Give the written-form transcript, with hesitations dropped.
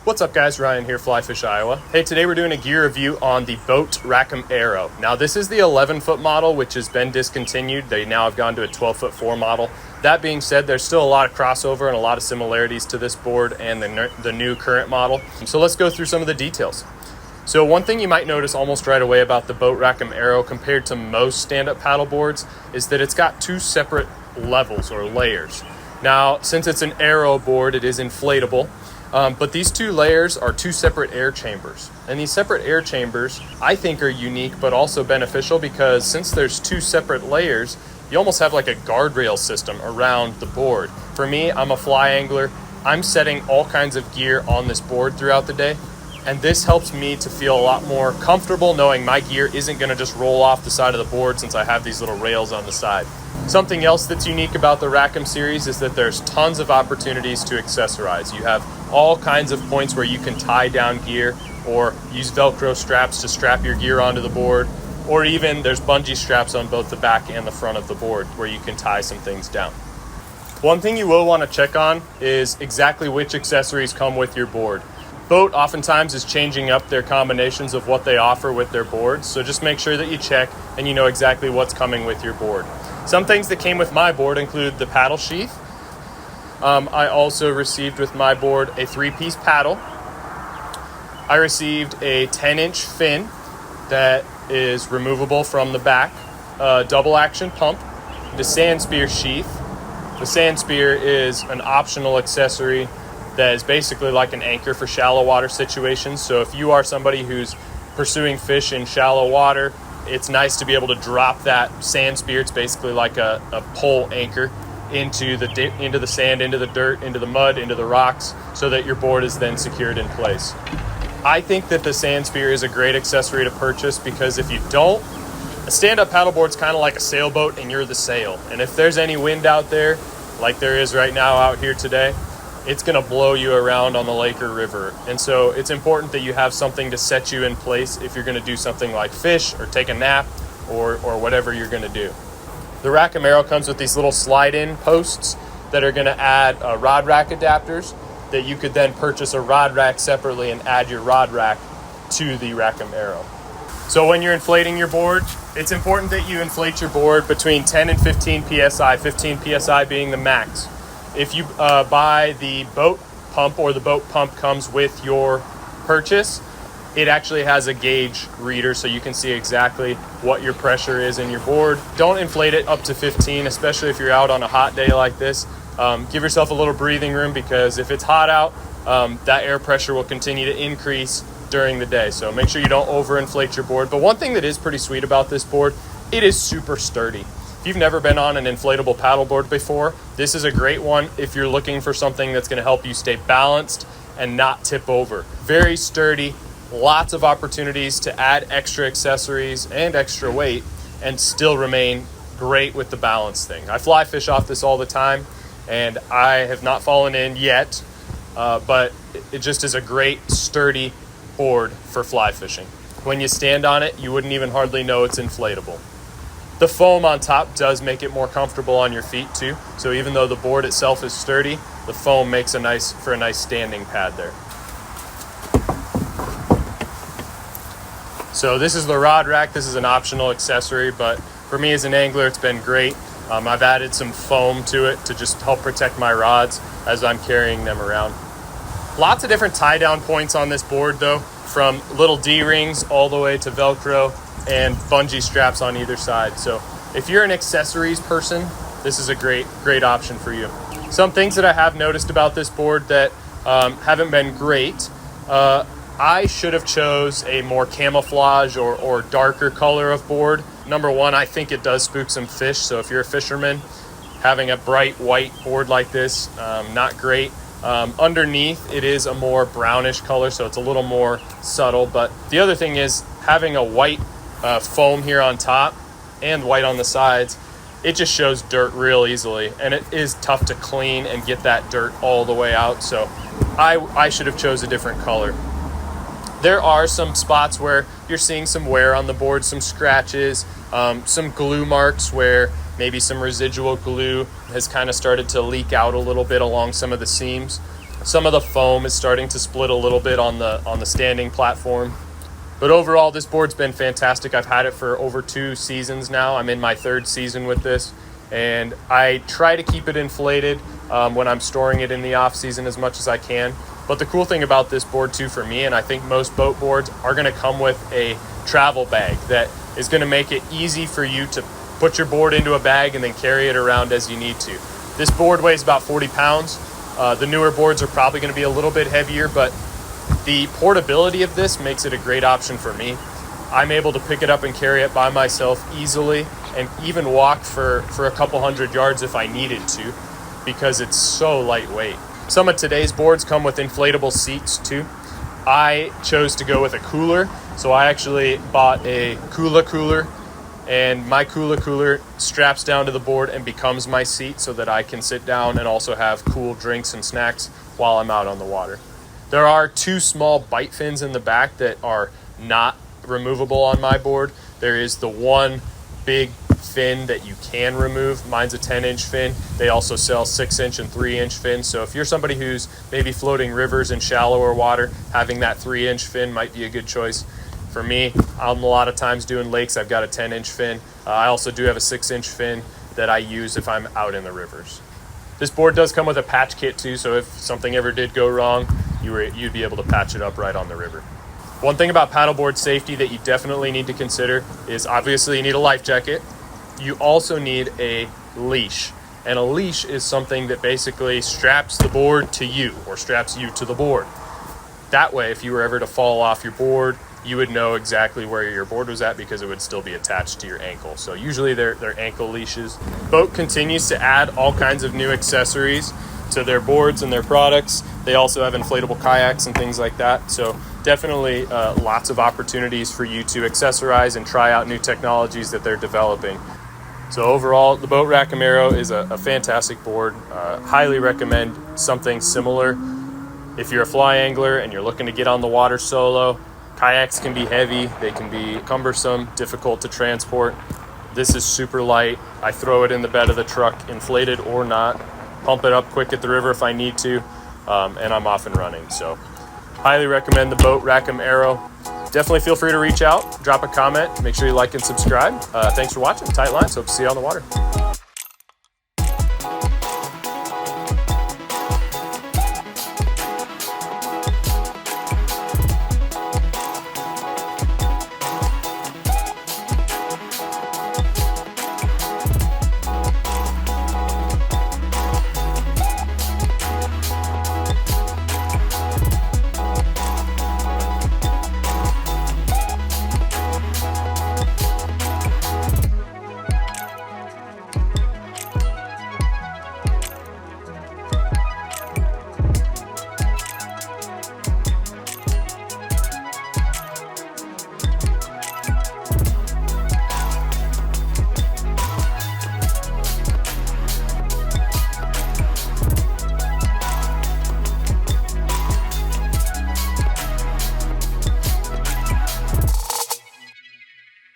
What's up guys, Ryan here, Fly Fish Iowa. Hey, today we're doing a gear review on the BOTE Rackham Aero. Now this is the 11-foot model, which has been discontinued. They now have gone to a 12-foot 4 model. That being said, there's still a lot of crossover and a lot of similarities to this board and the new current model. So let's go through some of the details. So one thing you might notice almost right away about the BOTE Rackham Aero compared to most stand-up paddle boards is that it's got two separate levels or layers. Now, since it's an aero board, it is inflatable. But these two layers are two separate air chambers. And these separate air chambers, I think, are unique but also beneficial because since there's two separate layers, you almost have like a guardrail system around the board. For me, I'm a fly angler. I'm setting all kinds of gear on this board throughout the day. And this helps me to feel a lot more comfortable knowing my gear isn't going to just roll off the side of the board since I have these little rails on the side. Something else that's unique about the Rackham series is that there's tons of opportunities to accessorize. You have all kinds of points where you can tie down gear or use Velcro straps to strap your gear onto the board, or even there's bungee straps on both the back and the front of the board where you can tie some things down. One thing you will want to check on is exactly which accessories come with your board. BOTE oftentimes is changing up their combinations of what they offer with their boards, so just make sure that you check and you know exactly what's coming with your board. Some things that came with my board include the paddle sheath. I also received with my board a 3-piece paddle. I received a 10-inch fin that is removable from the back, a double action pump, the sand spear sheath. The sand spear is an optional accessory that is basically like an anchor for shallow water situations. So if you are somebody who's pursuing fish in shallow water, it's nice to be able to drop that sand spear. It's basically like a pole anchor into the sand, into the dirt, into the mud, into the rocks, so that your board is then secured in place. I think that the sand spear is a great accessory to purchase because if you don't, a stand-up paddleboard is kind of like a sailboat and you're the sail. And if there's any wind out there, like there is right now out here today, it's going to blow you around on the lake or river. And so it's important that you have something to set you in place if you're going to do something like fish or take a nap or whatever you're going to do. The Rackham Aero comes with these little slide-in posts that are going to add rod rack adapters that you could then purchase a rod rack separately and add your rod rack to the Rackham Aero. So when you're inflating your board, it's important that you inflate your board between 10 and 15 PSI, 15 PSI being the max. If you buy the boat pump or the boat pump comes with your purchase, it actually has a gauge reader so you can see exactly what your pressure is in your board. Don't inflate it up to 15, especially if you're out on a hot day like this. Give yourself a little breathing room because if it's hot out, that air pressure will continue to increase during the day. So make sure you don't overinflate your board. But one thing that is pretty sweet about this board, it is super sturdy. If you've never been on an inflatable paddleboard before, this is a great one if you're looking for something that's going to help you stay balanced and not tip over. Very sturdy, lots of opportunities to add extra accessories and extra weight and still remain great with the balance thing. I fly fish off this all the time and I have not fallen in yet, but it just is a great sturdy board for fly fishing. When you stand on it, you wouldn't even hardly know it's inflatable. The foam on top does make it more comfortable on your feet too. So even though the board itself is sturdy, the foam makes a nice standing pad there. So this is the rod rack. This is an optional accessory, but for me as an angler, it's been great. I've added some foam to it to just help protect my rods as I'm carrying them around. Lots of different tie down points on this board though, from little D-rings all the way to Velcro and bungee straps on either side. So if you're an accessories person, this is a great option for you. Some things that I have noticed about this board that haven't been great, I should have chose a more camouflage or darker color of board. Number one, I think it does spook some fish. So if you're a fisherman, having a bright white board like this, not great. Underneath, it is a more brownish color, so it's a little more subtle. But the other thing is having a white foam here on top and white on the sides it just shows dirt real easily, and it is tough to clean and get that dirt all the way out. So I should have chose a different color. There are some spots where you're seeing some wear on the board, some scratches, some glue marks where maybe some residual glue has kind of started to leak out a little bit along some of the seams. Some of the foam is starting to split a little bit on the standing platform. But overall, this board's been fantastic. I've had it for over 2 seasons now. I'm in my 3rd season with this, and I try to keep it inflated when I'm storing it in the off season as much as I can. But the cool thing about this board too for me, and I think most boat boards, are gonna come with a travel bag that is gonna make it easy for you to put your board into a bag and then carry it around as you need to. This board weighs about 40 pounds. The newer boards are probably gonna be a little bit heavier, but the portability of this makes it a great option for me. I'm able to pick it up and carry it by myself easily, and even walk for a couple hundred yards if I needed to, because it's so lightweight. Some of today's boards come with inflatable seats too. I chose to go with a cooler, so I actually bought a cooler, and my cooler straps down to the board and becomes my seat so that I can sit down and also have cool drinks and snacks while I'm out on the water. There are 2 small bite fins in the back that are not removable on my board. There is the one big fin that you can remove. Mine's a 10-inch fin. They also sell 6-inch and 3-inch fins. So if you're somebody who's maybe floating rivers in shallower water, having that 3-inch fin might be a good choice. For me, I'm a lot of times doing lakes. I've got a 10-inch fin. I also do have a 6-inch fin that I use if I'm out in the rivers. This board does come with a patch kit too, so if something ever did go wrong, you'd be able to patch it up right on the river. One thing about paddleboard safety that you definitely need to consider is obviously you need a life jacket. You also need a leash. And a leash is something that basically straps the board to you or straps you to the board. That way, if you were ever to fall off your board, you would know exactly where your board was at because it would still be attached to your ankle. So usually they're ankle leashes. BOTE continues to add all kinds of new accessories to their boards and their products. They also have inflatable kayaks and things like that. So definitely lots of opportunities for you to accessorize and try out new technologies that they're developing. So overall, the BOTE Rackham Aero is a fantastic board. Highly recommend something similar. If you're a fly angler and you're looking to get on the water solo, kayaks can be heavy, they can be cumbersome, difficult to transport. This is super light. I throw it in the bed of the truck, inflated or not, pump it up quick at the river if I need to, and I'm off and running. So highly recommend the BOTE Rackham Aero. Definitely feel free to reach out, drop a comment, make sure you like and subscribe. Thanks for watching. Tight lines. Hope to see you on the water.